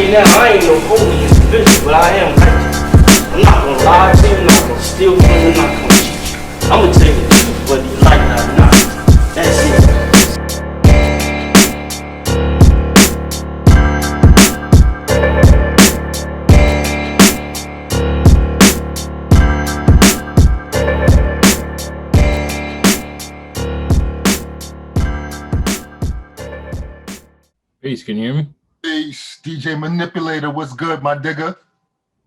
me now, I ain't no holy individual, but I am righteous. I'm not gonna lie to you, I'm not gonna steal from you, I'm not gonna cheat you. I'm gonna tell you the truth, whether you like it or not. That's it. Peace, can you hear me? Peace, DJ Manipulator. What's good, my digger?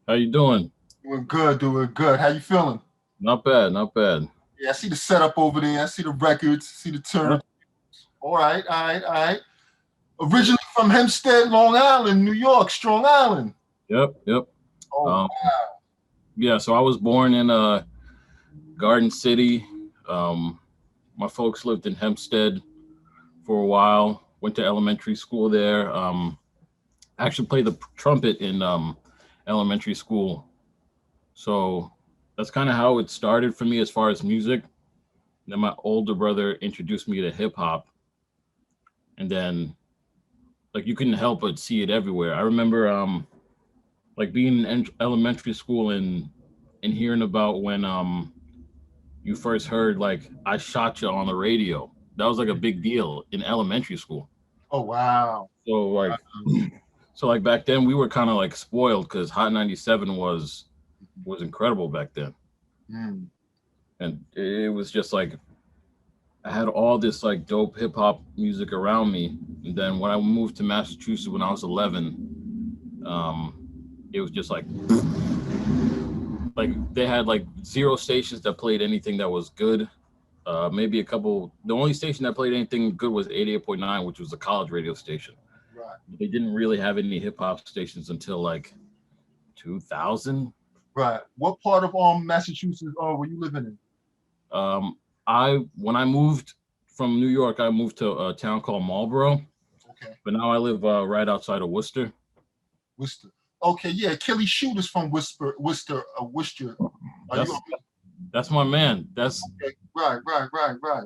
How you doing? Doing good, doing good. How you feeling? Not bad, not bad. Yeah, I see the setup over there. I see the records, see the turn. All right, all right, all right. Originally from Hempstead, Long Island, New York, Strong Island. Yep. Oh, wow. Yeah, so I was born in Garden City. My folks lived in Hempstead for a while. Went to elementary school there. Actually played the trumpet in elementary school. So that's kind of how it started for me as far as music. Then my older brother introduced me to hip hop. And then like you couldn't help but see it everywhere. I remember like being in elementary school and hearing about when you first heard like I Shot You on the radio. That was like a big deal in elementary school. Oh, wow. So like back then we were kind of like spoiled because Hot 97 was incredible back then. And it was just like I had all this like dope hip hop music around me. And then when I moved to Massachusetts when I was 11, it was just like they had like 0 stations that played anything that was good. Maybe a couple. The only station that played anything good was 88.9, which was a college radio station. Right. They didn't really have any hip hop stations until like 2000. Right. What part of Massachusetts were you living in? When I moved from New York, I moved to a town called Marlboro. Okay. But now I live right outside of Worcester. Worcester. Okay, yeah. Kelly Shooter's from Worcester. That's my man. That's okay. Right.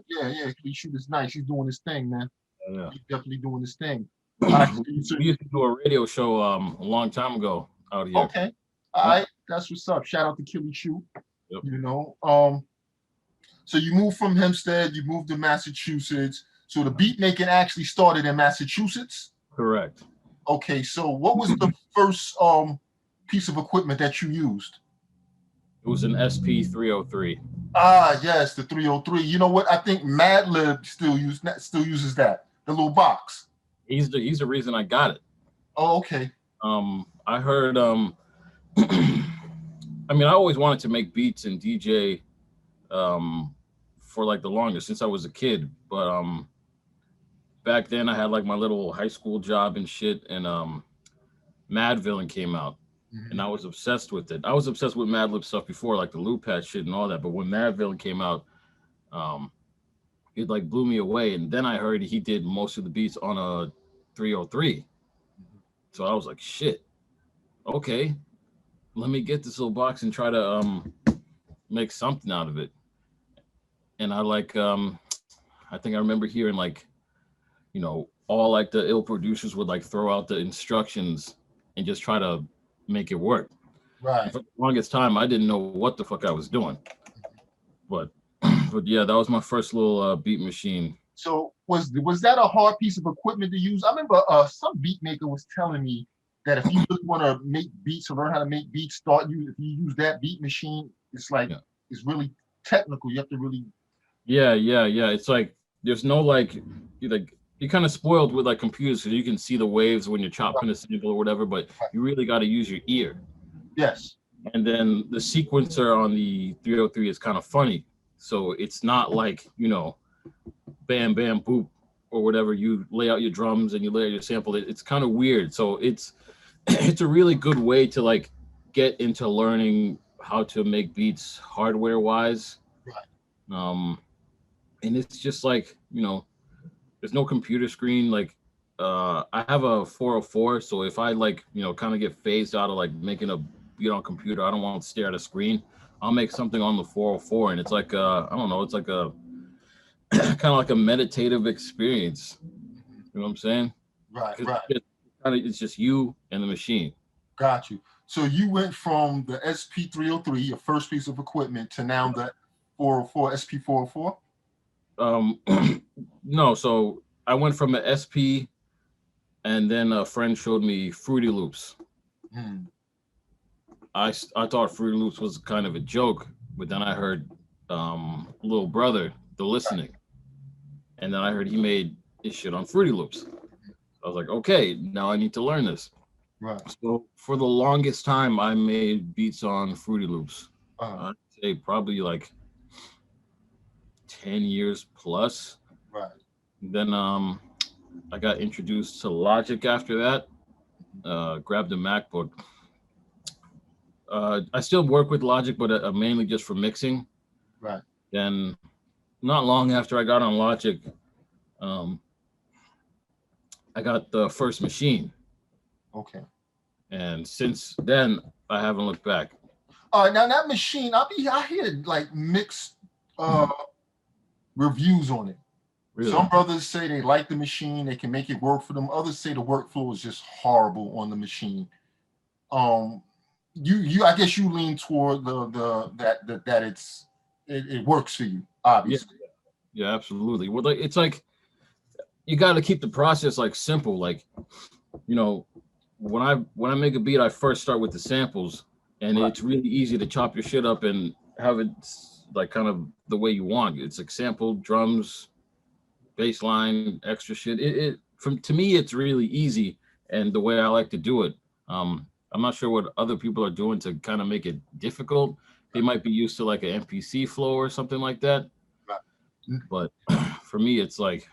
Yeah. Kelly Shooter's nice. He's doing his thing, man. Yeah. He's definitely doing his thing. We used to do a radio show a long time ago out here. Okay. All right. That's what's up. Shout out to Kelly Shoot. Yep. You know. So you moved from Hempstead, you moved to Massachusetts. So the beat making actually started in Massachusetts? Correct. Okay, so what was the first piece of equipment that you used? It was an SP303. Ah, yes, the 303. You know what? I think Madlib still uses that, the little box. He's the reason I got it. Oh, okay. I heard I mean, I always wanted to make beats and DJ for like the longest since I was a kid, but back then I had like my little high school job and shit, and Mad Villain came out, and I was obsessed with it. I was obsessed with Madlib stuff before, like the Loop Pat shit and all that, but when Mad Villain came out, it like blew me away. And then I heard he did most of the beats on a 303, so I was like, shit, okay, let me get this little box and try to make something out of it. And I like I think I remember hearing like, you know, all like the ill producers would like throw out the instructions and just try to make it work. Right. For the longest time I didn't know what the fuck I was doing. But yeah, that was my first little beat machine. So was that a hard piece of equipment to use? I remember some beat maker was telling me that if you really want to make beats or learn how to make beats, if you use that beat machine, it's like it's really technical. You have to really Yeah. It's like there's no like you're kind of spoiled with like computers because you can see the waves when you're chopping a sample or whatever, but you really got to use your ear. Yes. And then the sequencer on the 303 is kind of funny. So it's not like, you know, bam, bam, boop, or whatever. You lay out your drums and you lay out your sample. It's kind of weird. So it's a really good way to like get into learning how to make beats hardware wise. Right. And it's just like, you know, there's no computer screen. Like I have a 404, so if I like, you know, kind of get phased out of like making a beat on computer, I don't want to stare at a screen. I'll make something on the 404, and it's like I don't know, it's like a kind of like a meditative experience. You know what I'm saying? Right. It's kind of, it's just you and the machine. Got you. So you went from the SP303, your first piece of equipment, to now the 404, SP404? No, so I went from an SP, and then a friend showed me Fruity Loops. Hmm. I thought Fruity Loops was kind of a joke, but then I heard Little Brother, The Listening, and then I heard he made his shit on Fruity Loops. I was like, okay, now I need to learn this. Right. So for the longest time, I made beats on Fruity Loops. Uh-huh. I'd say probably like 10 years plus. Right. Then I got introduced to Logic after that. Grabbed a MacBook. I still work with Logic, but mainly just for mixing. Right. Then, not long after I got on Logic, um, I got the first machine, Okay. and since then I haven't looked back. All right, now that machine, I hear like mixed reviews on it. Really? Some brothers say they like the machine, they can make it work for them. Others say the workflow is just horrible on the machine. I guess you lean toward that it works for you, obviously. Yeah, absolutely. Well, it's like you got to keep the process like simple. Like, you know, when I make a beat, I first start with the samples, and Right. it's really easy to chop your shit up and have it like kind of the way you want. It's like sample, drums, bass line, extra shit. To me, it's really easy, and the way I like to do it. I'm not sure what other people are doing to kind of make it difficult. They might be used to like an MPC flow or something like that. Right. But for me, it's like,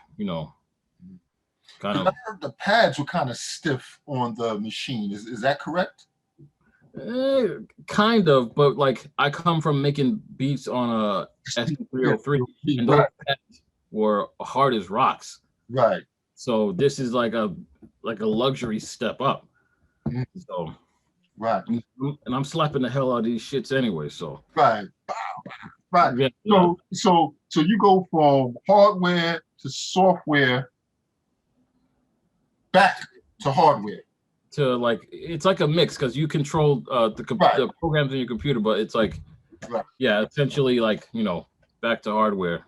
kind of I heard the pads were kind of stiff on the machine. Is that correct? kind of, but like I come from making beats on a SP303, and those Right. pads were hard as rocks. Right. So this is like a luxury step up. Mhm. So Right. and I'm slapping the hell out of these shits anyway. So Right. Right. yeah. So you go from hardware to software back to hardware. To like, it's like a mix because you control the programs in your computer, but it's like, Right. yeah, essentially like, back to hardware.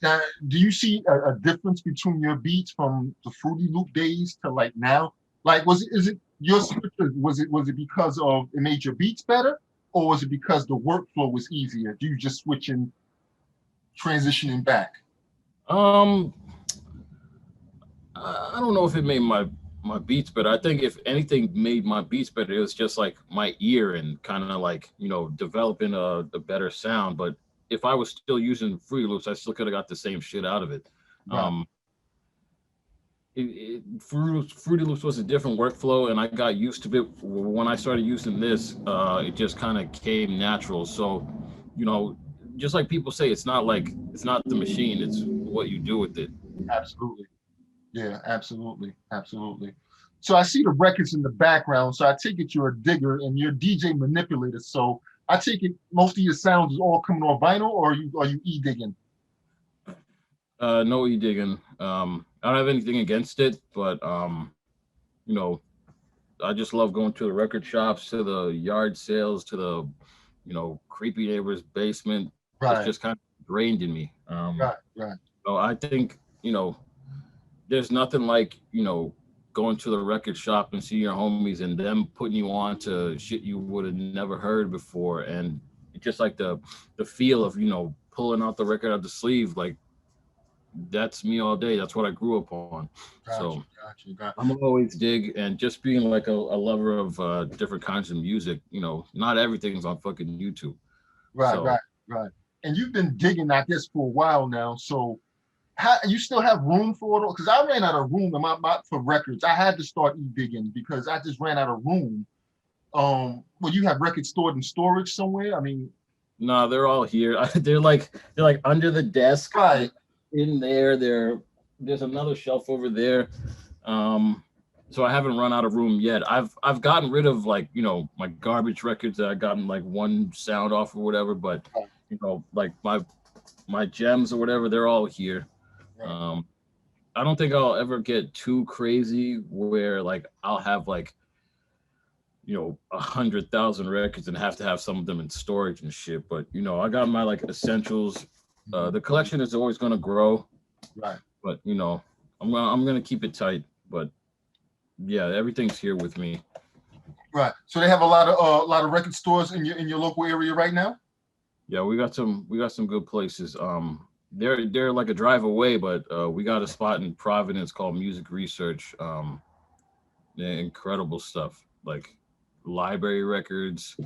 Now, do you see a difference between your beats from the Fruity Loop days to like now? Like, is it your switch? Was it because of it made your beats better, or was it because the workflow was easier? Do you just switching, transitioning back? I don't know if it made my beats better. I think if anything made my beats better, it was just like my ear and kind of like, developing a better sound. But if I was still using Fruity Loops, I still could have got the same shit out of it. Right. Fruity Loops was a different workflow, and I got used to it. When I started using this, it just kind of came natural. So, just like people say, it's not the machine, it's what you do with it. Absolutely. Yeah, absolutely. Absolutely. So I see the records in the background. So I take it you're a digger and you're DJ Manipulator. So I take it most of your sounds is all coming off vinyl, or are you e-digging? No e-digging. I don't have anything against it, but I just love going to the record shops, to the yard sales, to the creepy neighbor's basement. Right. It's just kind of ingrained in me. Right. So I think there's nothing like going to the record shop and see your homies and them putting you on to shit you would have never heard before, and just like the feel of pulling out the record out the sleeve, like that's me all day. That's what I grew up on. Gotcha. I'm always dig, and just being like a lover of different kinds of music. Not everything's on fucking YouTube. Right. And you've been digging, I guess, for a while now. So you still have room for it? Because I ran out of room for records. I had to start e-digging because I just ran out of room. Well, you have records stored in storage somewhere? I mean, no, they're all here. They're like under the desk. Right. In there. There's another shelf over there. So I haven't run out of room yet. I've gotten rid of like my garbage records that I gotten like one sound off or whatever, but like my gems or whatever, they're all here. Right. I don't think I'll ever get too crazy where like I'll have like 100,000 records and have to have some of them in storage and shit. But I got my like essentials. The collection is always gonna grow, Right. but I'm gonna keep it tight. But yeah, everything's here with me. Right. So they have a lot of record stores in your local area right now. Yeah, we got some good places. They're like a drive away, but we got a spot in Providence called Music Research. Incredible stuff like library records,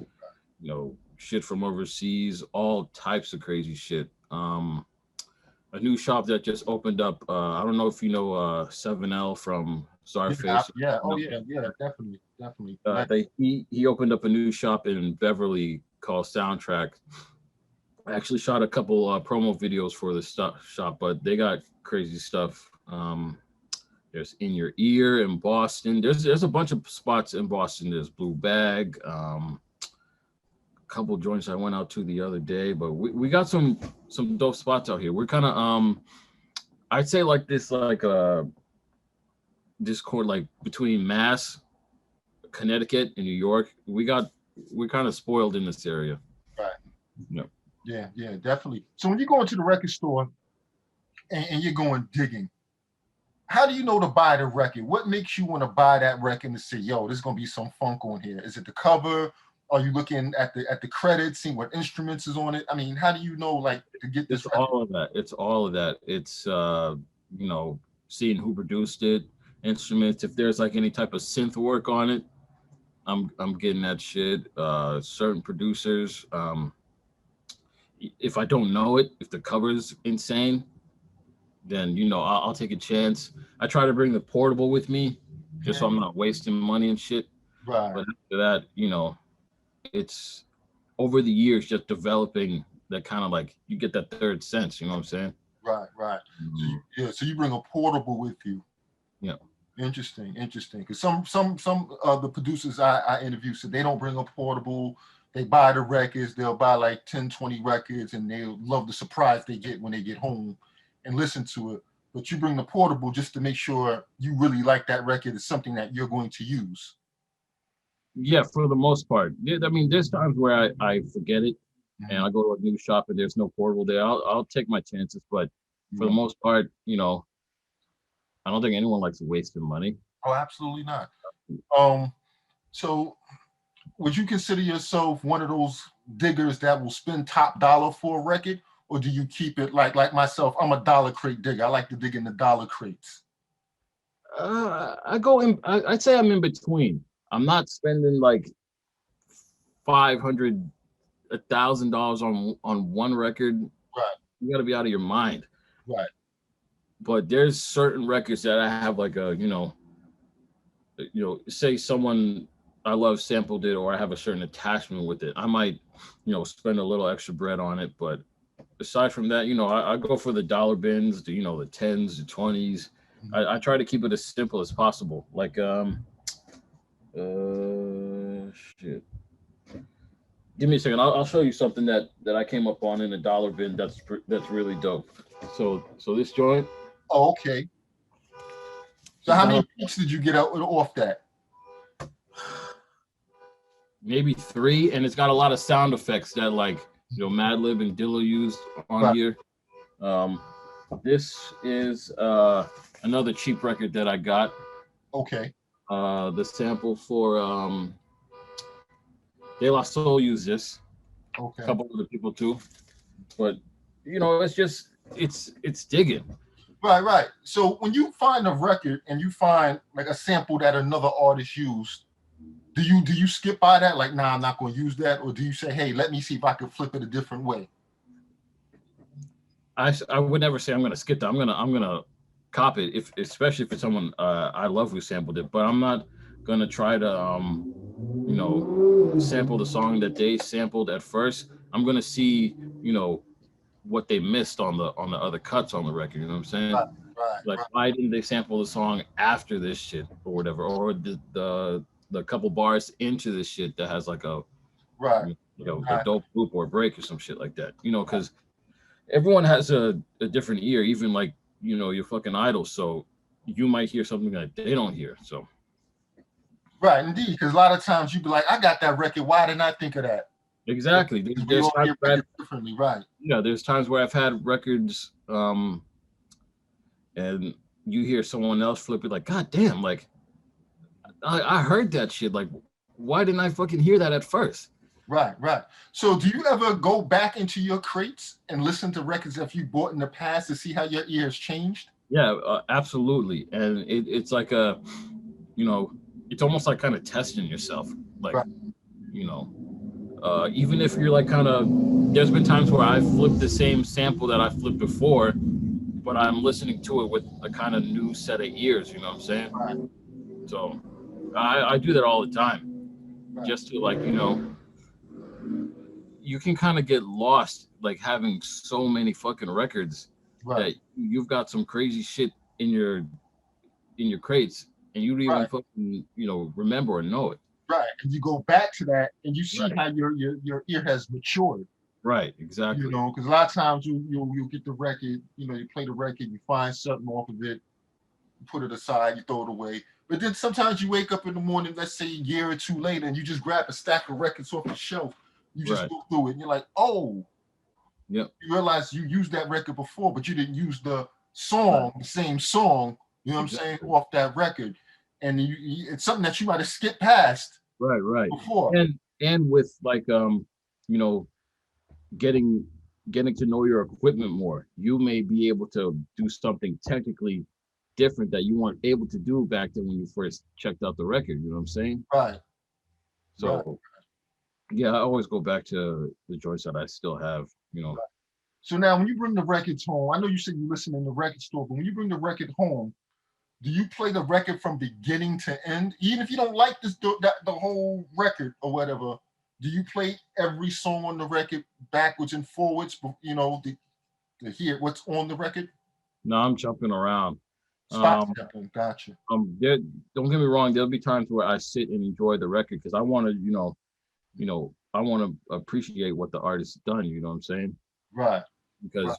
shit from overseas, all types of crazy shit. A new shop that just opened up. I don't know if you know 7L from Czarface. Yeah. Oh yeah. Yeah. Definitely. He opened up a new shop in Beverly called Soundtrack. I actually shot a couple promo videos for the shop, but they got crazy stuff. There's In Your Ear in Boston. There's a bunch of spots in Boston. There's Blue Bag. A couple joints I went out to the other day, but we got some dope spots out here. We're kind of I'd say like this Discord like between Mass, Connecticut, and New York. We're kind of spoiled in this area. Right. Yep. Yeah, definitely. So when you go into the record store and you're going digging, how do you know to buy the record? What makes you want to buy that record and say, yo, there's gonna be some funk on here? Is it the cover? Are you looking at the credits, seeing what instruments is on it? I mean, how do you know like to get this record? All of that. It's all of that. It's seeing who produced it, instruments, if there's like any type of synth work on it, I'm getting that shit. Certain producers, if I don't know it, if the cover's insane, then I'll take a chance. I try to bring the portable with me, just so I'm not wasting money and shit. Right. But after that, it's over the years just developing that kind of like you get that third sense. You know what I'm saying? Right. Mm-hmm. So you bring a portable with you. Yeah. Interesting. Because some the producers I interview said they don't bring a portable. They buy the records. They'll buy like 10, 20 records, and they love the surprise they get when they get home and listen to it. But you bring the portable just to make sure you really like that record. It's something that you're going to use. Yeah, for the most part. I mean, there's times where I forget it, and I go to a new shop and there's no portable there. I'll take my chances, but for the most part, I don't think anyone likes wasting money. Oh, absolutely not. So would you consider yourself one of those diggers that will spend top dollar for a record, or do you keep it like myself? I'm a dollar crate digger. I like to dig in the dollar crates. I go in. I'd say I'm in between. I'm not spending like $500, $1,000 on one record. Right. You got to be out of your mind. Right. But there's certain records that I have like a say someone I love sampled it, or I have a certain attachment with it. I might spend a little extra bread on it, but aside from that, I go for the dollar bins, the 10s, the 20s. I try to keep it as simple as possible. Like shit. Give me a second. I'll show you something that I came up on in a dollar bin. That's really dope. So this joint. Oh, okay. So how many beats did you get out off that? Maybe 3, and it's got a lot of sound effects that like Madlib and Dilla used on here. This is another cheap record that I got. Okay. The sample for De La Soul used this. Okay. A couple other people too, but it's just it's digging. Right. So when you find a record and you find like a sample that another artist used, do you skip by that? Like, nah, I'm not going to use that, or do you say, hey, let me see if I can flip it a different way? I would never say I'm going to skip that. I'm gonna cop it, especially if it's someone I love who sampled it. But I'm not gonna try to sample the song that they sampled at first. I'm gonna see what they missed on the other cuts on the record. You know what I'm saying? Right. Why didn't they sample the song after this shit or whatever, or the couple bars into this shit that has like a a dope loop or break or some shit like that. Because everyone has a different ear. Even like your fucking idol, so you might hear something that they don't hear. So Right, indeed. Because a lot of times you be like, I got that record. Why didn't I think of that? exactly, Because we there's all times hear where records differently, right? there's times where I've had records, and you hear someone else flip it, like, God damn, like I heard that shit. Like, why didn't I fucking hear that at first? Right, right. So do you ever go back into your crates and listen to records that you bought in the past to see how your ear has changed? Yeah, absolutely. And it's like you know, it's almost like kind of testing yourself. Like, Right. you know, even if you're like kind of, there's been times where I flipped the same sample that I flipped before, but I'm listening to it with a kind of new set of ears. You know what I'm saying? Right. So I do that all the time, Right. just to like, you can kind of get lost like having so many fucking records Right. that you've got some crazy shit in your crates and you don't even Right. fucking remember or know it. Right. And you go back to that and you see Right. how your ear has matured. Right. Exactly. Because a lot of times you get the record, you play the record, you find something off of it, you put it aside, you throw it away. But then sometimes you wake up in the morning, let's say a year or two later, and you just grab a stack of records off the shelf. You just Right. look through it and you're like, oh, Yep. you realize you used that record before, but you didn't use the Right. song, the same song, you know what I'm saying, Exactly. off that record. And it's something that you might have skipped past Right. Right. before. And with like you know getting getting to know your equipment more, you may be able to do something technically different that you weren't able to do back then when you first checked out the record. You know what I'm saying? Right, right. So yeah, I always go back to the joints that I still have. You know, So now when you bring the records home, I know you said you listen in the record store, but when you bring the record home, do you play the record from beginning to end? Even if you don't like the whole record or whatever, do you play every song on the record backwards and forwards, to hear what's on the record? no, I'm jumping around. Spot Um, sampling, gotcha. there, don't get me wrong. There'll be times where I sit and enjoy the record because I want to, I want to appreciate what the artist's done. You know what I'm saying? Right, right, Because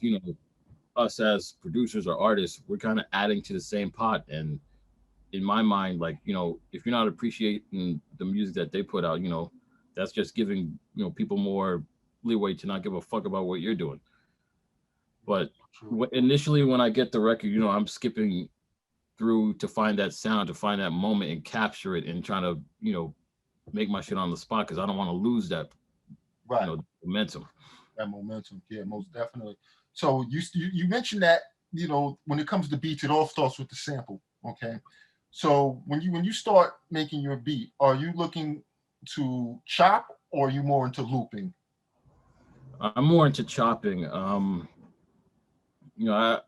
us as producers or artists, we're kind of adding to the same pot. And in my mind, like if you're not appreciating the music that they put out, that's just giving people more leeway to not give a fuck about what you're doing. But true. initially, when I get the record, I'm skipping through to find that sound, to find that moment and capture it and trying to, make my shit on the spot because I don't want to lose that, Right, momentum. that momentum, yeah, most definitely. So you mentioned that when it comes to beats, it all starts with the sample. Okay, so when you start making your beat, are you looking to chop or are you more into looping? I'm more into chopping. You know,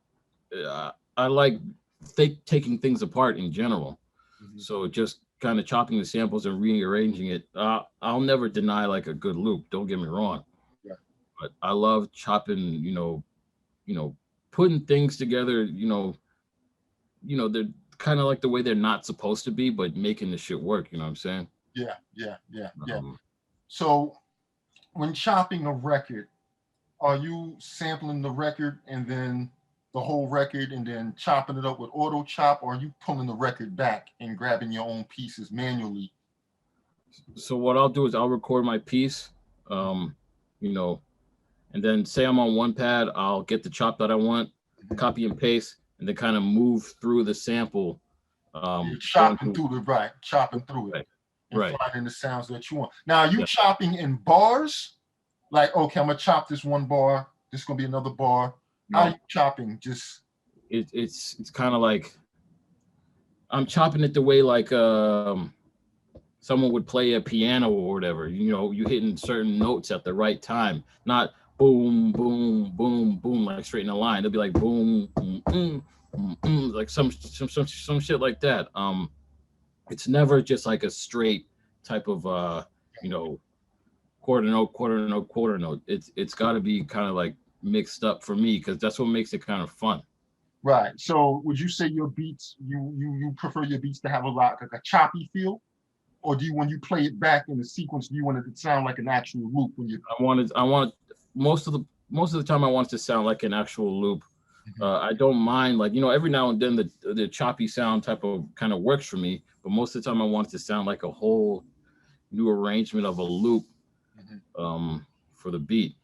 I like taking things apart in general. Mhm. So just kind of chopping the samples and rearranging it. I'll never deny like a good loop. Don't get me wrong, Yeah, but I love chopping. You know, putting things together. They're kind of like the way they're not supposed to be, but making the shit work. You know what I'm saying? yeah, yeah, yeah, yeah. Um, So when chopping a record, are you sampling the record and then the whole record and then chopping it up with auto chop, or are you pulling the record back and grabbing your own pieces manually? so what I'll do is I'll record my piece, um, you know, and then say I'm on one pad, I'll get the chop that I want, Mhm. copy and paste, and then kind of move through the sample, You're going chopping through. through the right, chopping through it Right, and right. finding the sounds that you want. Now, are you Yeah. chopping in bars? Like, okay, I'm gonna chop this one bar. This is gonna be another bar. How are you No, chopping? Just it's kind of like I'm chopping it the way like someone would play a piano or whatever. You hitting certain notes at the right time, not boom, boom, boom, boom, like straight in a line. It'll be like boom, like some shit like that. It's never just like a straight type of you know, quarter note, quarter note, quarter note. It's got to be kind of like mixed up for me because that's what makes it kind of fun. right. So, would you say your beats you prefer your beats to have a lot like a choppy feel, or do you when you play it back in the sequence, do you want it to sound like an actual loop when you? I wanted most of the time I want it to sound like an actual loop. I don't mind, like, every now and then the choppy sound type of kind of works for me, but most of the time I want it to sound like a whole new arrangement of a loop for the beat.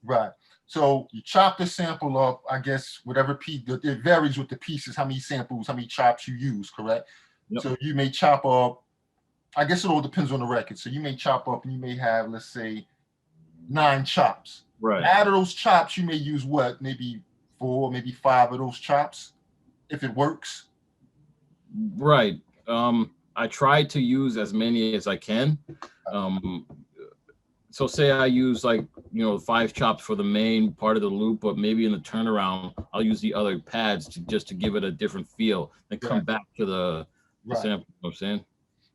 Right. So you chop the sample up, I guess, whatever piece, it varies with the pieces, how many samples, how many chops you use, correct? Yep. So you may chop up, I guess it all depends on the record. So you may chop up and you may have, let's say, 9 chops. Right. Out of those chops, you may use what? Maybe 4, maybe 5 of those chops, if it works. Right. I try to use as many as I can. So say I use like 5 chops for the main part of the loop, but maybe in the turnaround I'll use the other pads to give it a different feel, then come back to the sample. You know what I'm saying?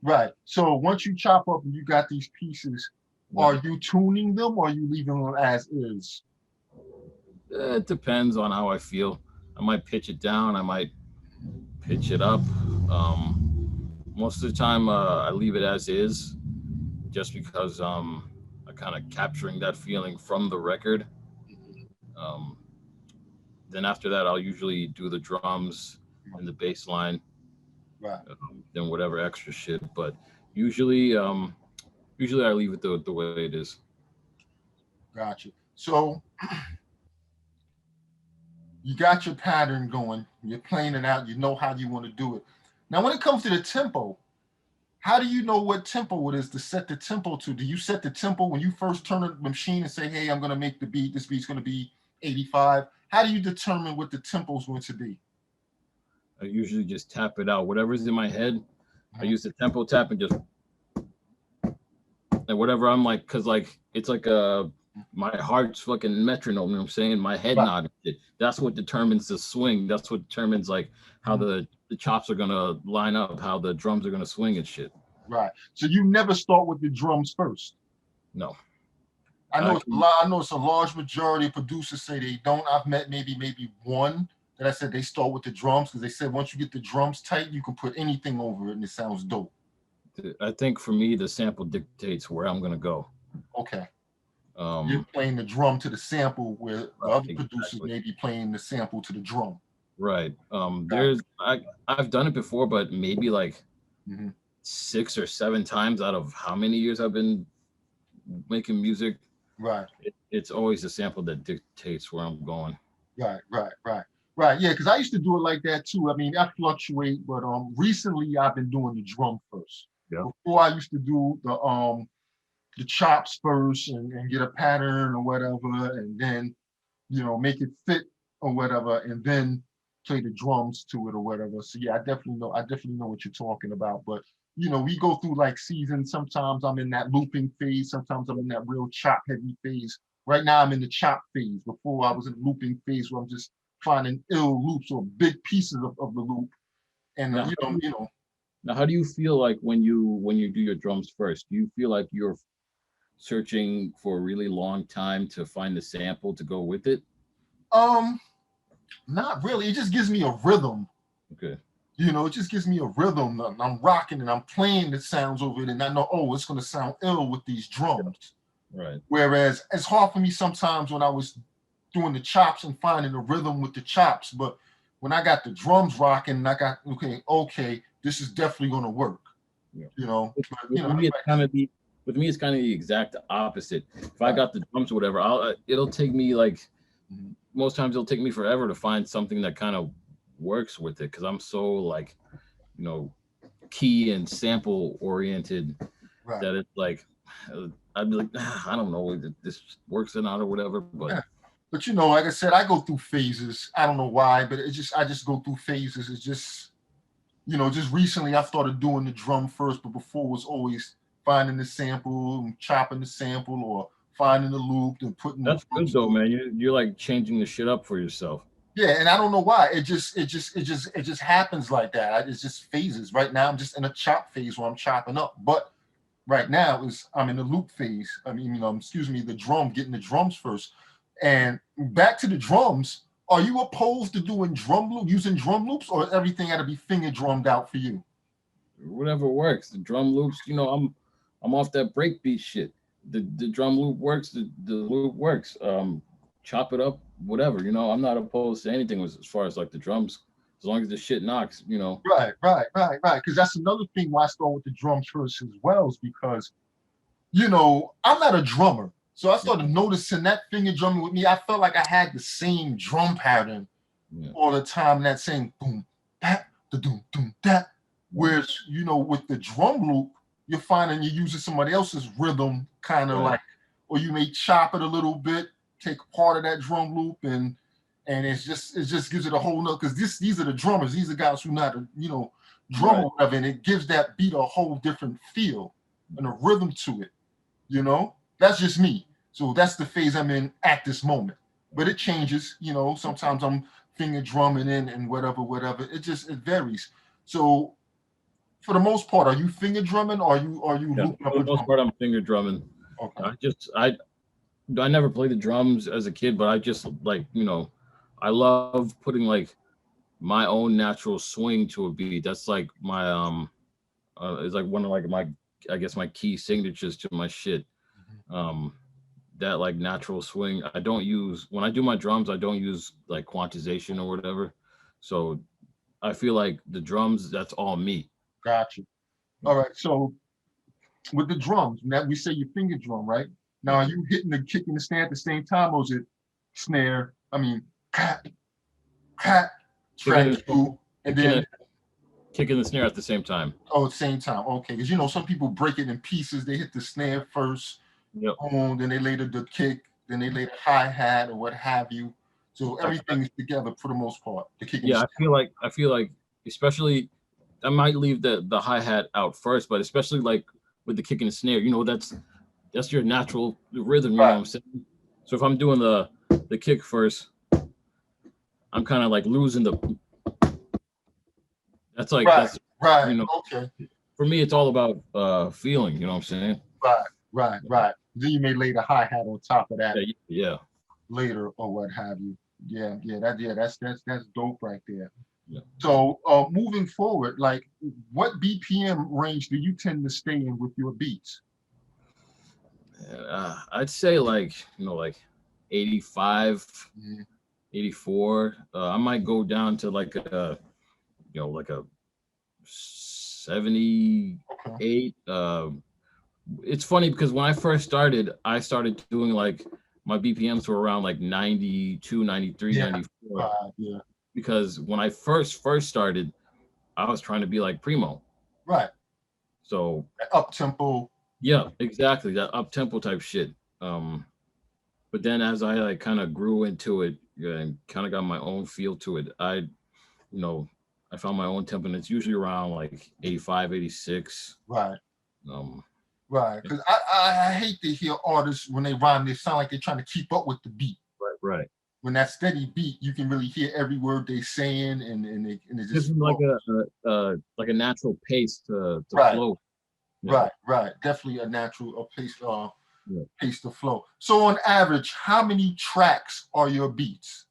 Right. So once you chop up and you got these pieces, are you tuning them or are you leaving them as is? It depends on how I feel. I might pitch it down. I might pitch it up. Most of the time, I leave it as is, just because I'm kind of capturing that feeling from the record. Then after that, I'll usually do the drums and the bass line, Right. Then whatever extra shit. But usually I leave it the way it is. Gotcha. So you got your pattern going, you're playing it out, you know how you want to do it. Now, when it comes to the tempo, how do you know what tempo it is to set the tempo to? Do you set the tempo when you first turn the machine and say, hey, I'm going to make the beat, this beat's going to be 85? How do you determine what the tempo is going to be? I usually just tap it out. Whatever's in my head, I use the tempo tap and just, and whatever I'm like, because like it's like my heart's fucking metronome, you know what I'm saying? My head nod. That's what determines the swing. That's what determines like how the chops are gonna line up, how the drums are gonna swing and shit. Right. So you never start with the drums first. No. I know it's a large majority of producers say they don't. I've met maybe one that I said they start with the drums because they said once you get the drums tight, you can put anything over it and it sounds dope. I think for me, the sample dictates where I'm gonna go. Okay. You're playing the drum to the sample, where the other producers may be playing the sample to the drum. Right. I've done it before, but maybe like 6 or 7 times out of how many years I've been making music. Right. It's always the sample that dictates where I'm going. Right. Yeah, because I used to do it like that too. I mean, I fluctuate, but recently I've been doing the drum first. Yeah. Before I used to do the chops first and get a pattern or whatever, and then make it fit or whatever, and then play the drums to it or whatever. So yeah, I definitely know what you're talking about. But we go through like seasons. Sometimes I'm in that looping phase, sometimes I'm in that real chop heavy phase. Right now I'm in the chop phase. Before I was in the looping phase where I'm just finding ill loops or big pieces of the loop. And Now, how do you feel like when you do your drums first? Do you feel like you're searching for a really long time to find the sample to go with it? Not really. It just gives me a rhythm. Okay. It just gives me a rhythm. I'm rocking and I'm playing the sounds over it, and I know, it's going to sound ill with these drums. Right. Whereas it's hard for me sometimes when I was doing the chops and finding the rhythm with the chops, but when I got the drums rocking, and I got okay, this is definitely going to work. Yeah. With me, it's kind of the exact opposite. If I got the drums or whatever, it'll take me like most times it'll take me forever to find something that kind of works with it because I'm so like key and sample oriented that it's like I'd be like, I don't know if this works or not or whatever, but. Yeah. But like I said, I go through phases. I don't know why, but I just go through phases. It's just just recently I started doing the drum first, but before it was always finding the sample and chopping the sample or finding the loop and putting. That's good though, man. You're like changing the shit up for yourself. Yeah, and I don't know why. It just happens like that. It's just phases. Right now, I'm just in a chop phase where I'm chopping up. But right now I'm in the loop phase. I mean, the drum, getting the drums first. And back to the drums. Are you opposed to doing using drum loops, or everything got to be finger drummed out for you? Whatever works. The drum loops, I'm off that breakbeat shit. The drum loop works. The loop works. chop it up, whatever. You know, I'm not opposed to anything as far as like the drums, as long as the shit knocks. You know. Right. Because that's another thing why I started with the drums first as well, is because, you know, I'm not a drummer. So I started noticing that finger drumming with me. I felt like I had the same drum pattern all the time, that same boom, that, the doom, doom, that. Whereas, you know, with the drum loop, you're finding you're using somebody else's rhythm, kind of like, or you may chop it a little bit, take part of that drum loop, and it just gives it a whole nother, because these are the drummers, these are guys who not, you know, drum or whatever, and it gives that beat a whole different feel and a rhythm to it. You know, that's just me. So that's the phase I'm in at this moment. But it changes, you know, sometimes I'm finger drumming in and whatever. It varies. So for the most part, are you finger drumming, or are you looping up for a the most drum? part, I'm finger drumming. Okay. I never played the drums as a kid, but I just like, you know, I love putting like my own natural swing to a beat. That's like my it's like one of like my, I guess, my key signatures to my shit. That like natural swing. I don't use, when I do my drums, I don't use like quantization or whatever. So I feel like the drums, that's all me. Gotcha. All right. So with the drums, now we say you finger drum, right? Now are you hitting the kick and the snare at the same time, or is it snare? I mean, cat, track two, and then Kicking the snare at the same time. oh, at the same time. Okay, because you know some people break it in pieces. They hit the snare first, boom, then they later the kick, then they later hi-hat or what have you. So everything's together for the most part. The kick and the snare. I feel like especially, I might leave the hi-hat out first, but especially like with the kick and the snare, you know, that's your natural rhythm, you know what I'm saying? So if I'm doing the kick first, I'm kind of like losing the, that's like that's right. You know, Okay. For me it's all about feeling, you know what I'm saying? Right. Then you may lay the hi-hat on top of that later or what have you. That's dope right there. So moving forward, like what BPM range do you tend to stay in with your beats? I'd say like, you know, like 85, 84. I might go down to like a, you know, like a 78. It's funny because when I started doing like my BPMs were around like 92, 93, 94. Because when I first started, I was trying to be like Primo. Right. So up tempo. Yeah, exactly. That up tempo type shit. But then as I like kind of grew into it and kind of got my own feel to it, you know, I found my own tempo, and it's usually around like 85, 86. Right. Right. Because I hate to hear artists when they rhyme, they sound like they're trying to keep up with the beat. Right. When that steady beat, you can really hear every word they're saying, and it just like a natural pace to flow. Right. Definitely a natural pace pace to flow. So on average, how many tracks are your beats?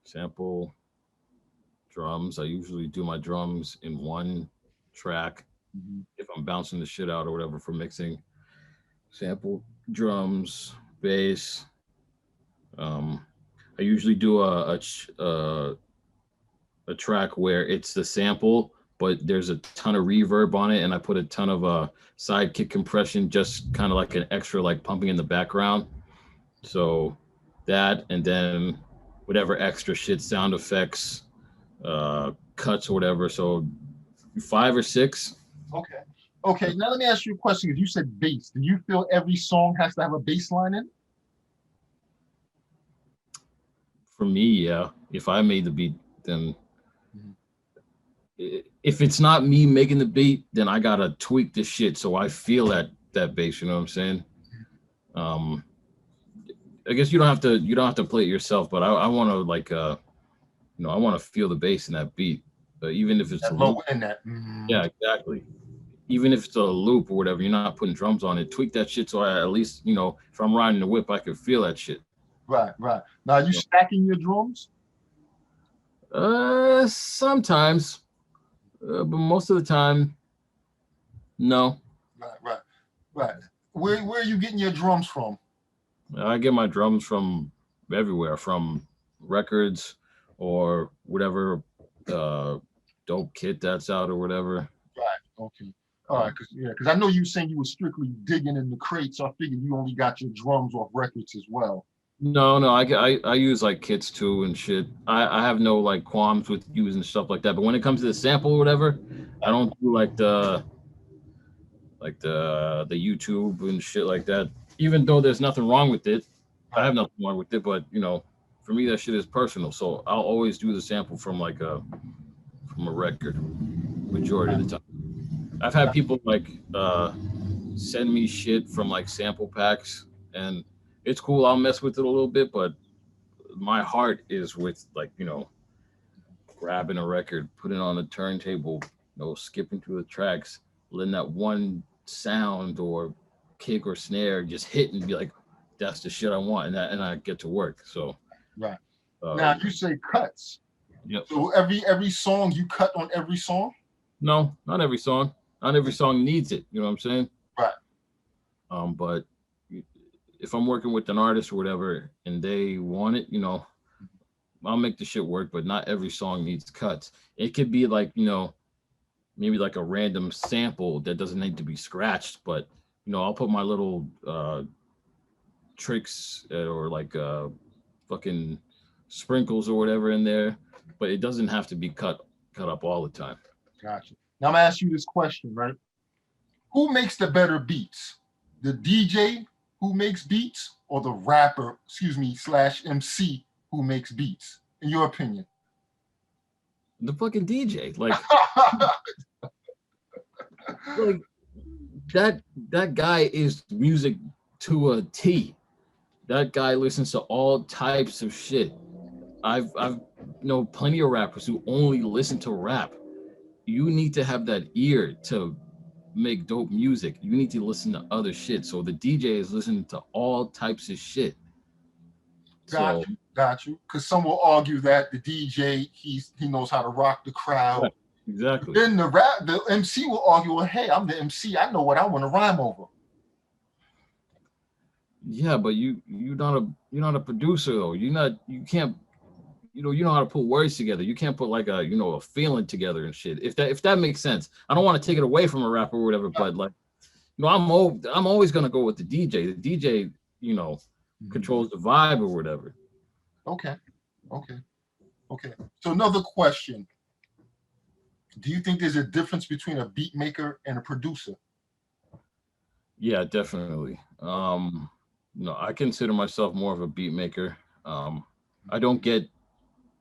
Sample, drums. I usually do my drums in one track. If I'm bouncing the shit out or whatever for mixing. Sample, drums, bass. I usually do a track where it's the sample, but there's a ton of reverb on it, and I put a ton of sidekick compression, just kind of like an extra like pumping in the background. So that, and then whatever extra shit, sound effects, cuts or whatever. So 5 or 6. Okay. Now let me ask you a question. Because you said bass, do you feel every song has to have a bass line in it? For me, yeah. If I made the beat, then if it's not me making the beat, then I gotta tweak the shit so I feel that bass. You know what I'm saying? I guess you don't have to play it yourself, but I want to like you know, I want to feel the bass in that beat, even if it's a loop. Yeah, exactly. Even if it's a loop or whatever, you're not putting drums on it. Tweak that shit so I at least, you know, if I'm riding the whip, I can feel that shit. Right. Now, are you stacking your drums? Sometimes, but most of the time, no. Right. Where are you getting your drums from? I get my drums from everywhere, from records or whatever dope kit that's out or whatever. Right. Okay. All right. Um, Because I know you saying you were strictly digging in the crates, so I figured you only got your drums off records as well. no, I use like kits too and shit. I have no like qualms with using stuff like that. But when it comes to the sample or whatever, I don't do like the YouTube and shit like that. Even though there's nothing wrong with it, I Right. have nothing wrong with it. But for me that shit is personal. So I'll always do the sample from a record majority of the time. I've had people like send me shit from like sample packs, and it's cool. I'll mess with it a little bit, but my heart is with like grabbing a record, putting it on the turntable, skipping through the tracks, letting that one sound or kick or snare just hit and be like, that's the shit I want, and I get to work. So, Right. uh, Now you say cuts. yep. So every song you cut on every song. No, not every song. Not every song needs it. You know what I'm saying? Right. But if I'm working with an artist or whatever, and they want it, I'll make the shit work. But not every song needs cuts. It could be like maybe like a random sample that doesn't need to be scratched, but I'll put my little tricks or like fucking sprinkles or whatever in there, but it doesn't have to be cut up all the time. Gotcha. Now I'm gonna ask you this question, right? Who makes the better beats? The DJ who makes beats, or the rapper, excuse me, slash MC who makes beats? In your opinion? The fucking DJ, like that guy is music to a T. That guy listens to all types of shit. I've know plenty of rappers who only listen to rap. You need to have that ear to make dope music. You need to listen to other shit. So the DJ is listening to all types of shit. Got So you, got you. Because some will argue that the DJ he knows how to rock the crowd. right, exactly. Then the MC will argue, well, hey, I'm the MC. I know what I want to rhyme over. Yeah, but you're not a producer though. You can't you know how to put words together. You can't put like a feeling together and shit. If that makes sense. I don't want to take it away from a rapper or whatever, but like I'm always gonna go with the DJ. The DJ, controls the vibe or whatever. Okay, okay, okay. So another question: do you think there's a difference between a beat maker and a producer? Yeah, definitely. I consider myself more of a beat maker. I don't get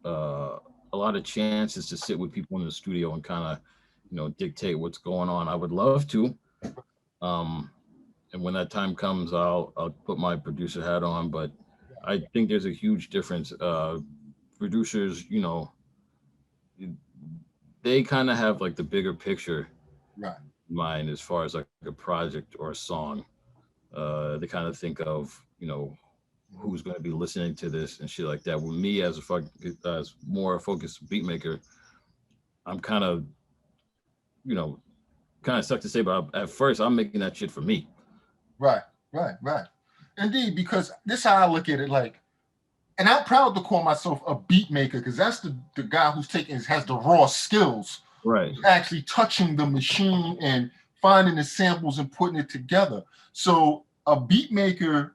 a lot of chances to sit with people in the studio and kind of, dictate what's going on. I would love to. Um, and when that time comes, I'll put my producer hat on. But I think there's a huge difference. Producers, they kind of have like the bigger picture Right. in mind as far as like a project or a song. They kind of think of, who's going to be listening to this and shit like that. With me as more focused beat maker, I'm you know, kind of suck to say, but at first I'm making that shit for me. Right, right, right. Indeed, because this is how I look at it. Like, and I'm proud to call myself a beat maker because that's the guy who's has the raw skills, Right. actually touching the machine and finding the samples and putting it together. So a beat maker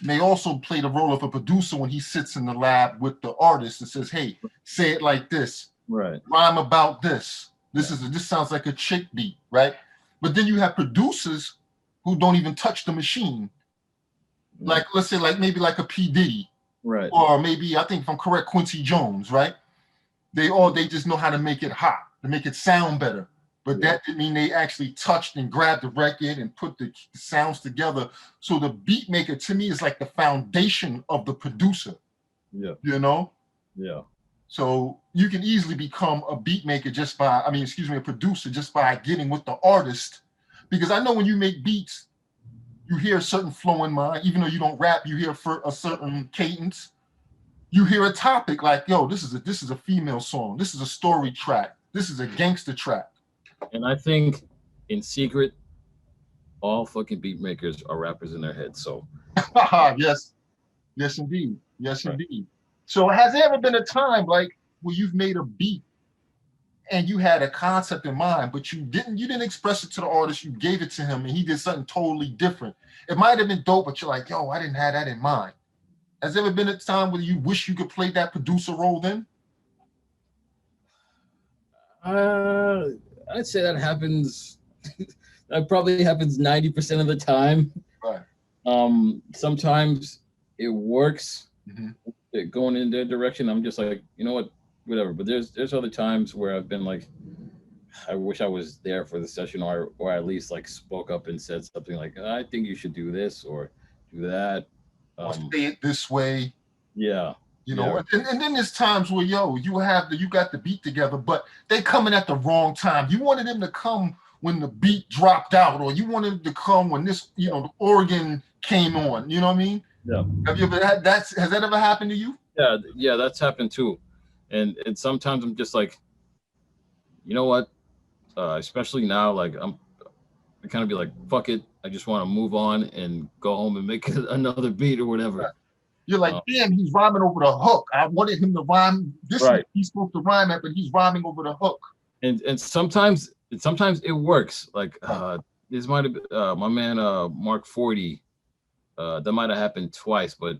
may also play the role of a producer when he sits in the lab with the artist and says, "Hey, say it like this, Right. rhyme about this. This sounds like a chick beat, right?" But then you have producers who don't even touch the machine. Like, let's say, like maybe like a P. Diddy, Right. or maybe, I think if I'm correct, Quincy Jones, right? They just know how to make it hot, to make it sound better. But Yeah. that didn't mean they actually touched and grabbed the record and put the sounds together. So the beat maker to me is like the foundation of the producer, Yeah. you know? Yeah. So you can easily become a beat maker just by, I mean, excuse me, a producer just by getting with the artist. Because I know when you make beats, you hear a certain flow in mind. Even though you don't rap, you hear for a certain cadence. You hear a topic like, yo, this is a female song. This is a story track. This is a gangster track. And I think in secret, all fucking beat makers are rappers in their heads. So Yes, yes, indeed. Yes, Right. indeed. So has there ever been a time like where you've made a beat and you had a concept in mind, but you didn't express it to the artist, you gave it to him and he did something totally different. It might have been dope, but you're like, yo, I didn't have that in mind. Has there ever been a time where you wish you could play that producer role then? Uh, I'd say that happens. That probably happens 90% of the time. Right. Sometimes it works. Mm-hmm. Going in their direction, I'm just like, you know what, whatever. But there's other times where I've been like, I wish I was there for the session, or at least like spoke up and said something like, I think you should do this or do that. Or Um, say it this way. yeah, You know, yeah, and then there's times where you got the beat together, but they coming at the wrong time. You wanted them to come when the beat dropped out, or you wanted them to come when the organ came on. You know what I mean? yeah, Have you ever had that? Has that ever happened to you? yeah. That's happened too, and sometimes I'm just like, you know what? Especially now, like I kind of be like, fuck it. I just want to move on and go home and make another beat or whatever. Right. You're like, Uh, damn, he's rhyming over the hook. I wanted him to rhyme. This is what right. he's supposed to rhyme at, but he's rhyming over the hook. And sometimes it works. Like Right. this might have my man Mark 40. That might have happened twice, but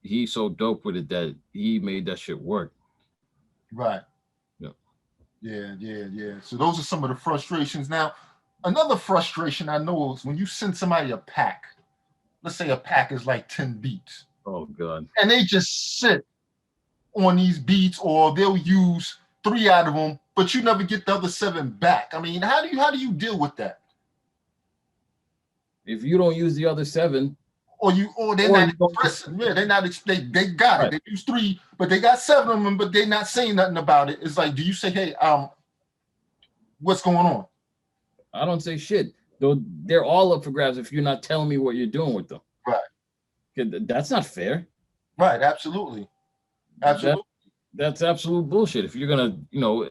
he's so dope with it that he made that shit work. Right. Yeah. Yeah, yeah, yeah. So those are some of the frustrations. Now, another frustration I know is when you send somebody a pack. Let's say a pack is like 10 beats, Oh god. and they just sit on these beats, or they'll use 3 out of them, but you never get the other 7 back. I mean, how do you deal with that? If you don't use the other 7, Or they're or not you don't get expressing. Yeah, they're not. They got it. right. They use 3, but they got 7 of them, but they're not saying nothing about it. It's like, do you say, hey, what's going on? I don't say shit. Though they're all up for grabs if you're not telling me what you're doing with them. Right. That's not fair. Right. Absolutely. That Absolutely. that's absolute bullshit. If you're gonna,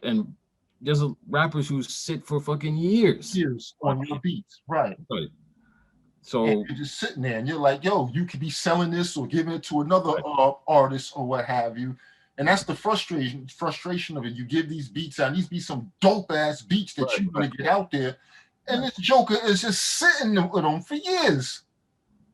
and there's rappers who sit for fucking years. Years on your beats. Right. Right. And So you're just sitting there and you're like, yo, you could be selling this or giving it to another right, artist or what have you. And that's the frustration of it. You give these beats out, these be some dope ass beats that you're right, gonna get out there. And right. this Joker is just sitting with them for years.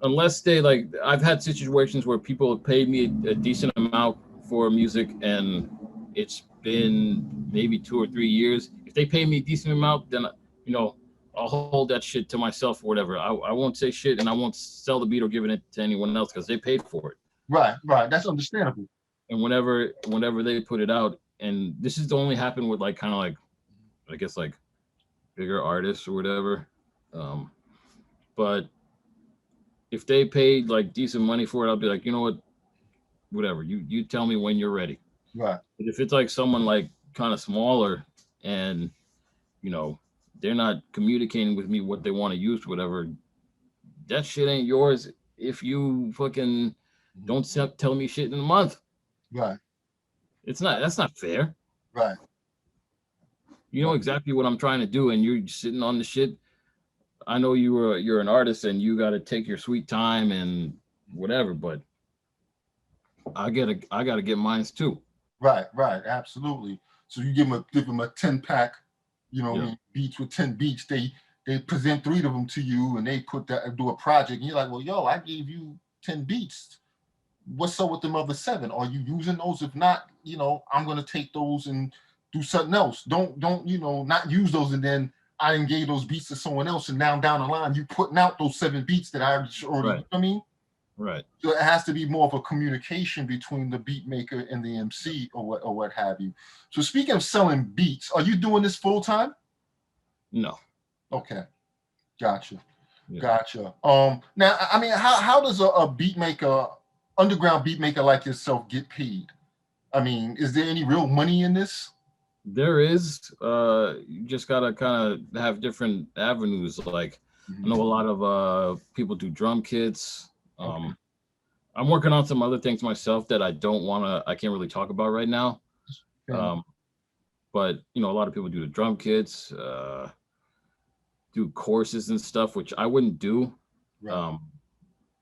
Unless they like, I've had situations where people have paid me a decent amount for music, and it's been maybe 2 or 3 years. If they pay me a decent amount, then you know I'll hold that shit to myself or whatever. I won't say shit, and I won't sell the beat or giving it to anyone else because they paid for it. Right, right. That's understandable. And whenever they put it out, and this is only happened with like kind of like, I guess like bigger artists or whatever. Um, but if they paid like decent money for it, I'll be like, you know what, whatever. You tell me when you're ready. Right. But if it's like someone like kind of smaller, and you know they're not communicating with me what they want to use, whatever, that shit ain't yours. If you fucking don't tell me shit in a month, Right. it's not. That's not fair. Right. You know exactly what I'm trying to do, and you're sitting on the shit. I know you're an artist, and you got to take your sweet time and whatever, but I gotta get mines too. Right, right, absolutely. So you give them a 10 pack, Yeah, beats with 10 beats. They present 3 of them to you and they do a project and you're like, well, yo, I gave you 10 beats. What's up with them other 7? Are you using those? If not, I'm gonna take those and do something else. Don't not use those and then I didn't gave those beats to someone else and now down the line you putting out those 7 beats that I already, you know right, what I mean? right. So it has to be more of a communication between the beat maker and the MC or what have you. So speaking of selling beats, are you doing this full time? No. Okay, gotcha, Yeah. gotcha. Now I mean, how does a beat maker, underground beat maker like yourself get paid? I mean, is there any real money in this? There is. You just gotta kind of have different avenues. Like I know a lot of people do drum kits. Okay. I'm working on some other things myself that I can't really talk about right now. Um, but a lot of people do the drum kits, do courses and stuff, which I wouldn't do. Right. Um,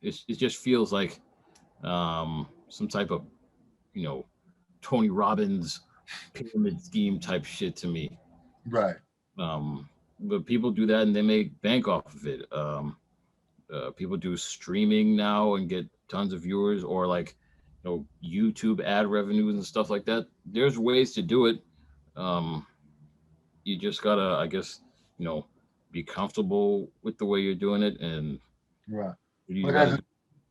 it just feels like some type of, you know, Tony Robbins pyramid scheme type shit to me. Right. But people do that and they make bank off of it. People do streaming now and get tons of viewers, or like, you know, YouTube ad revenues and stuff like that. There's ways to do it. Um, you just gotta, I guess, you know, be comfortable with the way you're doing it, and Right. you But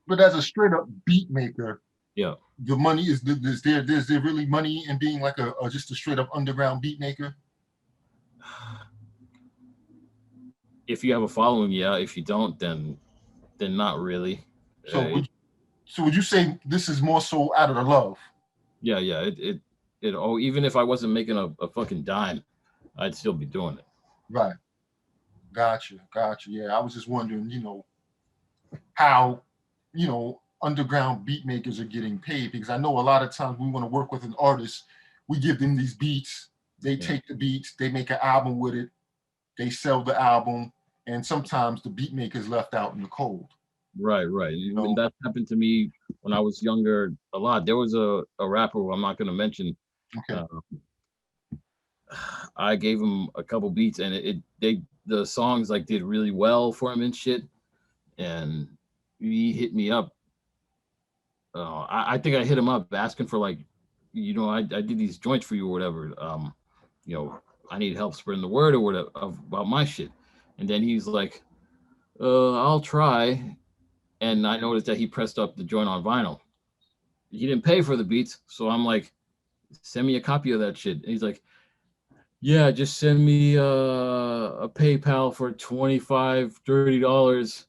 gotta, as a straight up beat maker, yeah. the money is there really money in being like a just a straight up underground beat maker? If you have a following, yeah. If you don't, then not really. So It, would you say this is more so out of the love? yeah, yeah. It. Oh, even if I wasn't making a fucking dime, I'd still be doing it. Right. Gotcha. Yeah, I was just wondering, how, underground beat makers are getting paid, because I know a lot of times we want to work with an artist, we give them these beats, they Yeah. take the beats, they make an album with it, they sell the album, and sometimes the beat maker is left out in the cold. Right, right. You And that happened to me when I was younger a lot. There was a rapper who I'm not going to mention. Okay. Uh, I gave him a couple beats, and the songs like did really well for him and shit. And he hit me up. I think I hit him up asking for like, you know, I did these joints for you or whatever. You know, I need help spreading the word or whatever about my shit. And then he's like, I'll try. And I noticed that he pressed up the joint on vinyl. He didn't pay for the beats, so I'm like, send me a copy of that shit. And he's like, yeah, just send me a PayPal for $25, $30.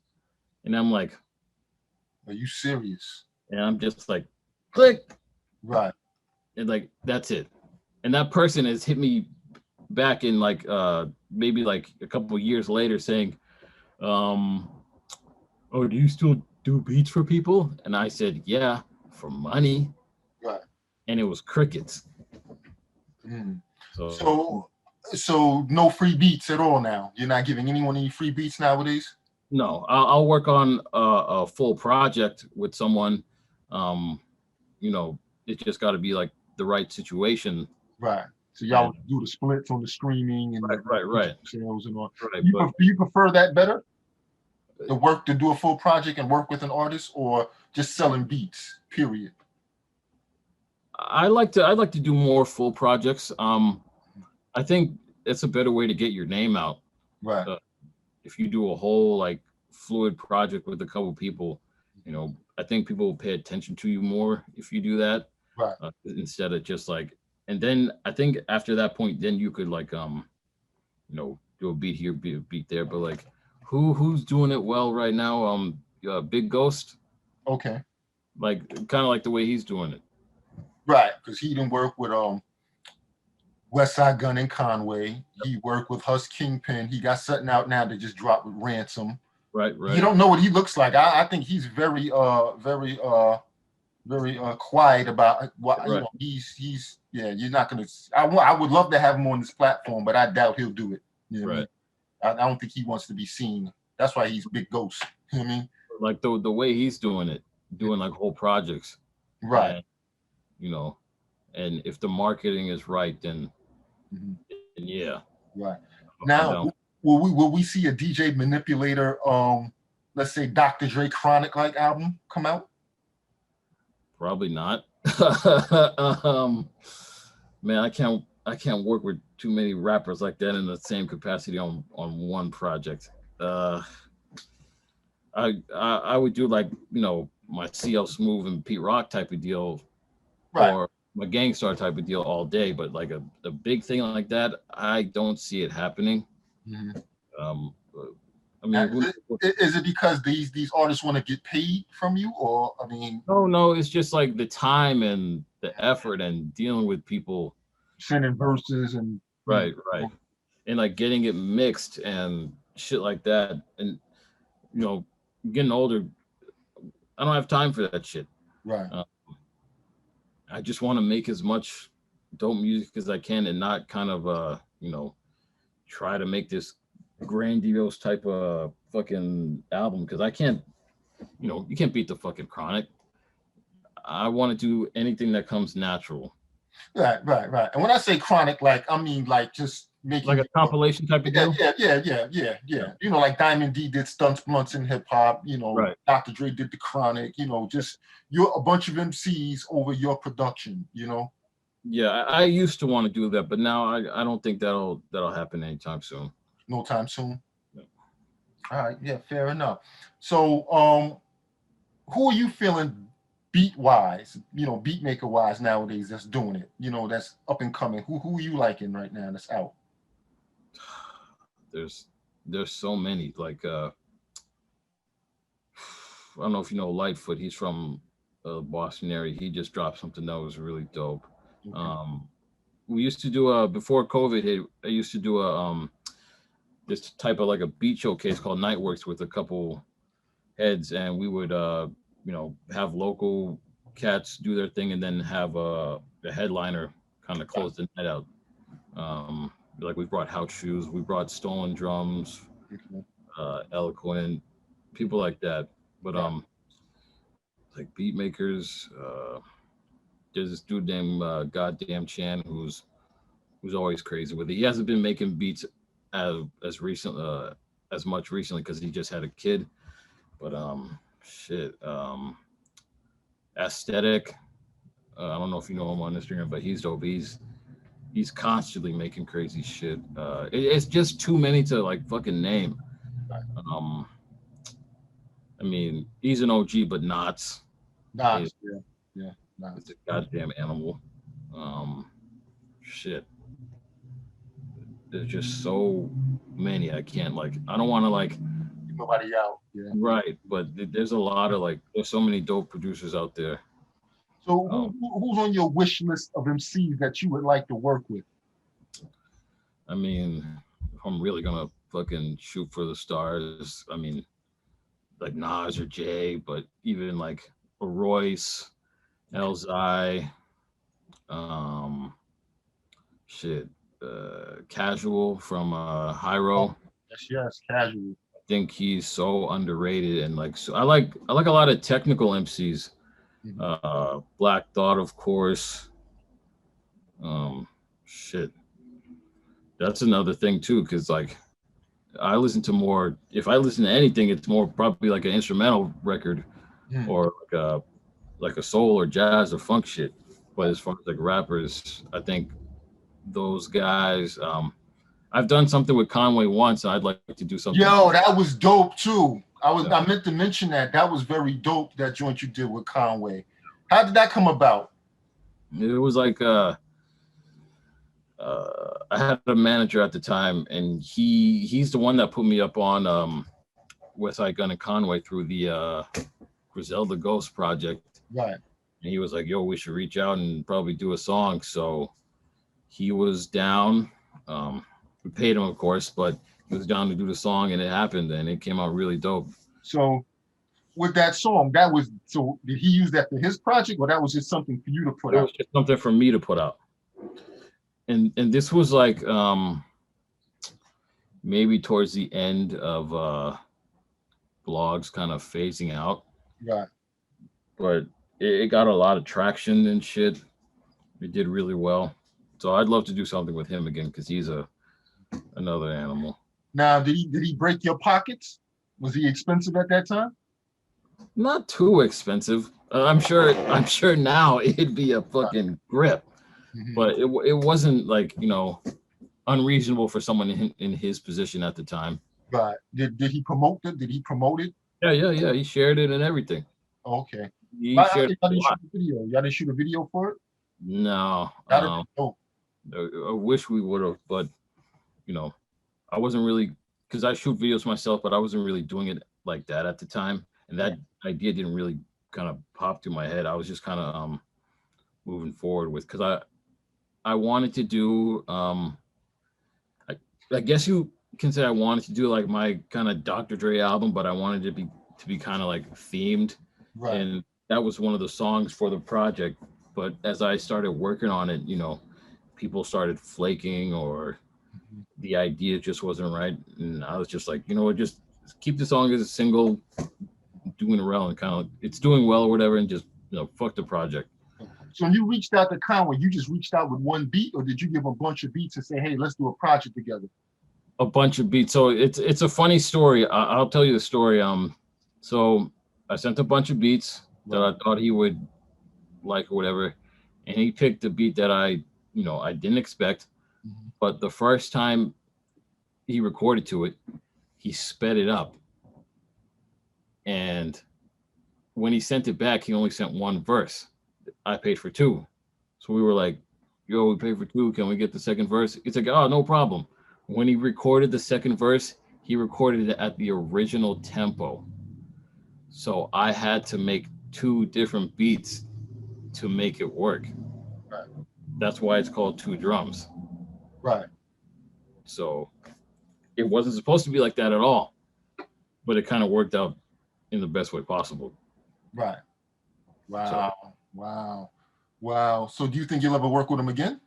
And I'm like, Are you serious? and I'm just like, click, Right. and like that's it. And that person has hit me back in like maybe like a couple of years later saying, um, oh, do you still do beats for people? And I said, yeah, for money. Right. And it was crickets. Mm. So So no free beats at all now. You're not giving anyone any free beats nowadays? no, I'll work on a full project with someone. Um, you know, it just got to be like the right situation. Right. So And y'all do the splits on the streaming and right, the sales and all. right. Do But you prefer that better? The work to do a full project and work with an artist, or just selling beats, period? I like to do more full projects. I think it's a better way to get your name out. Right. If you do a whole like fluid project with a couple people, you know, I think people will pay attention to you more if you do that, Right. instead of just like. And then I think after that point, then you could like you know, do a beat here, be a beat there. But like, who's doing it well right now? Big Ghost, Okay. like kind of like the way he's doing it. Right. Because he didn't work with West Side Gun and Conway. He worked with Hus Kingpin. He got something out now that just dropped with Ransom. Right. You don't know what he looks like. I think he's very quiet about what Right. he's yeah, you're not gonna. I would love to have him on this platform, but I doubt he'll do it. You know what I mean? I don't think he wants to be seen. That's why he's Big Ghost. You know what I mean? Like the way he's doing it, doing like whole projects. Right. And, you know, and if the marketing is right, then yeah. Right. I'm Now, down. will we see a DJ Manipulator, let's say Dr. Dre Chronic like album come out? Probably not. Man, I can't work with too many rappers like that in the same capacity on one project. I would do like, you know, my CL Smooth and Pete Rock type of deal, Right. or my Gangstar type of deal all day. But like a big thing like that, I don't see it happening. Mhm. I mean, Is it because these artists want to get paid from you, or I mean, no, it's just like the time and the effort and dealing with people. sending verses and Right. And like getting it mixed and shit like that. And, you know, getting older, I don't have time for that shit. right, I just want to make as much dope music as I can and not kind of, you know, try to make this grandiose type of fucking album, because I can't you can't beat the fucking Chronic. I want to do anything that comes natural. Right. And when I say chronic, like I mean like just making Like a compilation type of deal. Yeah. You know, like Diamond D did stunts, blunts, and hip hop. You know, Right. Dr. Dre did the Chronic. You know, just you're a bunch of MCs over your production. You know. Yeah, I used to want to do that, but now I don't think that'll happen anytime soon. No time soon. Yeah. All right. Yeah. Fair enough. So, who are you feeling beat wise? You know, beat maker wise nowadays that's doing it. You know, that's up and coming. Who are you liking right now? That's out. There's so many. Like I don't know if you know Lightfoot. He's from Boston area. He just dropped something that was really dope. Okay. We used to do before COVID hit. I used to do a this type of like a beat showcase called Nightworks with a couple heads, and we would have local cats do their thing, and then have the headliner kind of close the night out. Like we brought house shoes, we brought stolen drums, Okay. eloquent people like that. But like beat makers, there's this dude named Goddamn Chan who's always crazy with it. He hasn't been making beats as recent as much recently because he just had a kid. But shit, aesthetic. I don't know if you know him on Instagram, but he's dope. He's constantly making crazy shit. It's just too many to like fucking name. Um, I mean, he's an OG, but Knots. Knox. Yeah. Knox. It's a goddamn animal. Shit. There's just so many. I can't like. I don't want to like. Nobody out. Yeah. Right, but there's a lot of like. There's so many dope producers out there. So who's on your wish list of MCs that you would like to work with? I mean, if I'm really gonna fucking shoot for the stars, I mean, like Nas or Jay, but even like a Royce, Elzai, shit, Casual from Hyro. Yes, Casual. I think he's so underrated, and like so I like a lot of technical MCs. Black Thought, of course. Shit. That's another thing too, because like I listen to more. If I listen to anything, it's more probably like an instrumental record, or like a soul or jazz or funk shit. But as far as like rappers, I think those guys. I've done something with Conway once, and I'd like to do something. Yo, that was dope too. I meant to mention that. That was very dope. That joint you did with Conway. How did that come about? It was like I had a manager at the time, and he's the one that put me up on Westside Gun and Conway through the Griselda Ghost project. Right. And he was like, "Yo, we should reach out and probably do a song." So he was down. We paid him, of course, but he was down to do the song, and it happened, and it came out really dope. So with that song, did he use that for his project, or that was just something for you to put out? It was just something for me to put out. And this was like maybe towards the end of blogs kind of phasing out. Right. But it got a lot of traction and shit. It did really well. So I'd love to do something with him again because he's another animal. Now, did he break your pockets? Was he expensive at that time? Not too expensive. I'm sure now it'd be a fucking grip. But it wasn't like, unreasonable for someone in his position at the time. Right. Did he promote it? Did he promote it? Yeah. He shared it and everything. Okay. Y'all didn't shoot a video. Y'all didn't shoot a video for it? No. I wish we would have, but I wasn't really, because I shoot videos myself, but I wasn't really doing it like that at the time. And that idea didn't really kind of pop to my head. I was just kind of moving forward with, because I wanted to do I guess you can say I wanted to do like my kind of Dr. Dre album, but I wanted it to be kind of like themed. Right. And that was one of the songs for the project. But as I started working on it, people started flaking, or the idea just wasn't right. And I was just like, just keep the song as a single, doing around and kind of it's doing well or whatever, and just fuck the project. So when you reached out to Conway, you just reached out with one beat, or did you give a bunch of beats and say, hey, let's do a project together? A bunch of beats. So it's a funny story. I'll tell you the story. So I sent a bunch of beats that I thought he would like or whatever, and he picked a beat that I didn't expect. But the first time he recorded to it, he sped it up, and when he sent it back, he only sent one verse. I paid for two. So we were like, yo, we paid for two. Can we get the second verse? It's like, oh, no problem. When he recorded the second verse, he recorded it at the original tempo. So I had to make two different beats to make it work. Right. That's why it's called two drums. Right. So it wasn't supposed to be like that at all, but it kind of worked out in the best way possible. Right. Wow. Wow. So do you think you'll ever work with him again?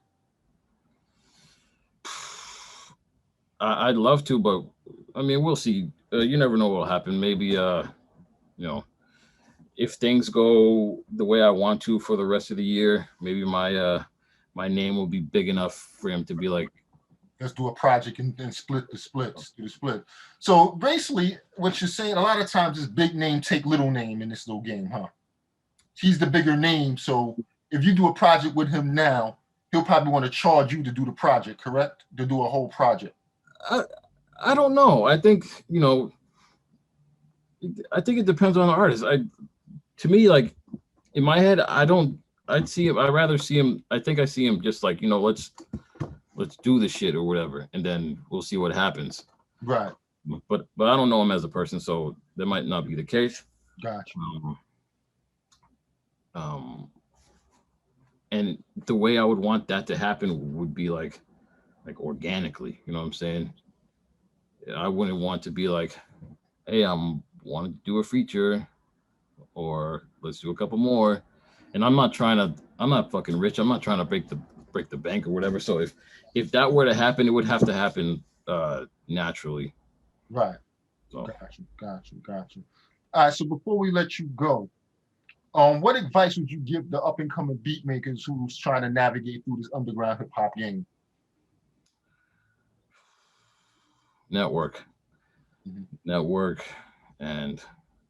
I'd love to, but I mean, we'll see. You never know what'll happen. Maybe, if things go the way I want to for the rest of the year, maybe my name will be big enough for him to be like, let's do a project and then do the split. So basically what you're saying, a lot of times is big name take little name in this little game, huh? He's the bigger name. So if you do a project with him now, he'll probably want to charge you to do the project, correct? To do a whole project. I don't know. I think, I think it depends on the artist. To me, like in my head, I'd rather see him. I think I see him just like, let's do the shit or whatever, and then we'll see what happens. Right. But I don't know him as a person, so that might not be the case. Gotcha. And the way I would want that to happen would be like organically, you know what I'm saying? I wouldn't want to be like, hey, want to do a feature, or let's do a couple more. And I'm not fucking rich. I'm not trying to break the bank or whatever. So if that were to happen, it would have to happen naturally. Right. So. Gotcha. All right. So before we let you go, what advice would you give the up and coming beat makers who's trying to navigate through this underground hip hop game? Network, and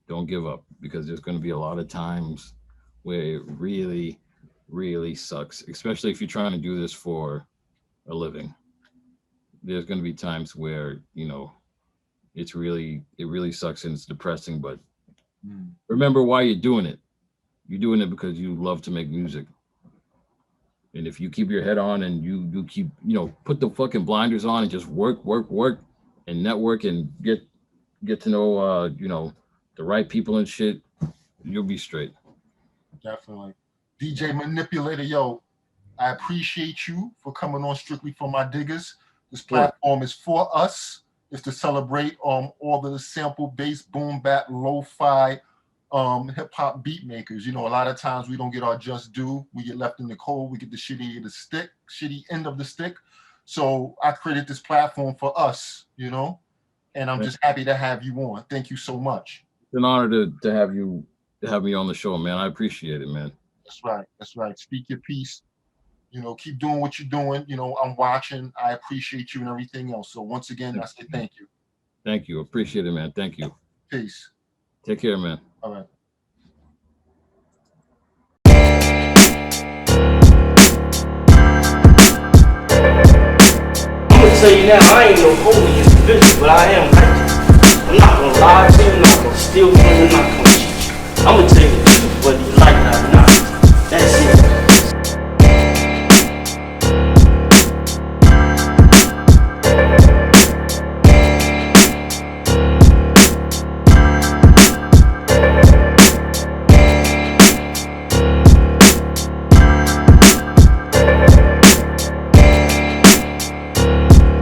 don't give up, because there's going to be a lot of times where it really, really sucks, especially if you're trying to do this for a living. There's going to be times where, it really sucks and it's depressing, but remember why you're doing it. You're doing it because you love to make music. And if you keep your head on and you keep, put the fucking blinders on and just work and network and get to know, the right people and shit, you'll be straight. Definitely. DJ Manipulator, yo, I appreciate you for coming on Strictly for My Diggers. This platform is for us. It's to celebrate all the sample-based boom bap, lo-fi, hip-hop beat makers. A lot of times we don't get our just due. We get left in the cold. We get the shitty end of the stick. So I created this platform for us, and I'm just happy to have you on. Thank you so much. It's an honor to have me on the show, man. I appreciate it, man. That's right. Speak your piece. Keep doing what you're doing. I'm watching. I appreciate you and everything else. So once again, I say thank you. Thank you. Appreciate it, man. Thank you. Peace. Take care, man. All right. Tell you now, I ain't no holy individual, but I am righteous. I'm not gonna lie to you, I'm not gonna steal from you, I'm not gonna cheat you. I'm gonna tell you